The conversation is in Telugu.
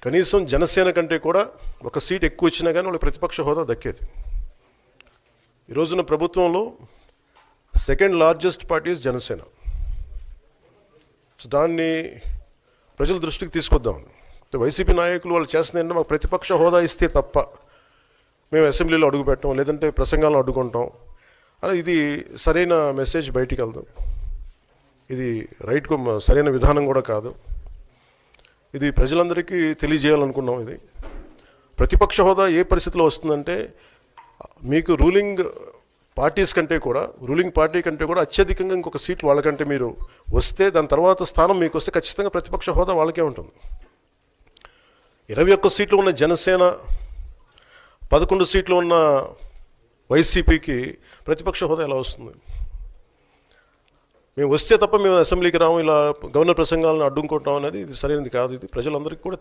కనీసం జనసేన కంటే కూడా ఒక సీట్ ఎక్కువ ఇచ్చినా కానీ వాళ్ళకి ప్రతిపక్ష హోదా దక్కేది. ఈ రోజున ప్రభుత్వంలో second largest party is Janasena. So దాన్ని ప్రజల దృష్టికి తీసుకొద్దాం. వైసీపీ నాయకులు వాళ్ళు చేస్తుంది ఏంటంటే మాకు ప్రతిపక్ష హోదా ఇస్తే తప్ప మేము అసెంబ్లీలో అడుగు పెట్టాం, లేదంటే ప్రసంగాలను అడ్డుకుంటాం అని. ఇది సరైన మెసేజ్ బయటికి వెళ్దాం. ఇది సరైన విధానం కూడా కాదు. ఇది ప్రజలందరికీ తెలియజేయాలనుకున్నాం. ఇది ప్రతిపక్ష హోదా ఏ పరిస్థితిలో వస్తుందంటే మీకు రూలింగ్ పార్టీ కంటే కూడా అత్యధికంగా ఇంకొక సీట్లు వాళ్ళకంటే మీరు వస్తే దాని తర్వాత స్థానం మీకు వస్తే ఖచ్చితంగా ప్రతిపక్ష హోదా వాళ్ళకే ఉంటుంది. 21 సీట్లు ఉన్న జనసేన, 11 సీట్లు ఉన్న వైసీపీకి ప్రతిపక్ష హోదా ఎలా వస్తుంది? మేము వస్తే తప్ప మేము అసెంబ్లీకి రాము, ఇలా గవర్నర్ ప్రసంగాలను అడ్డుకుంటాం అనేది ఇది సరైనది కాదు. ఇది ప్రజలందరికీ కూడా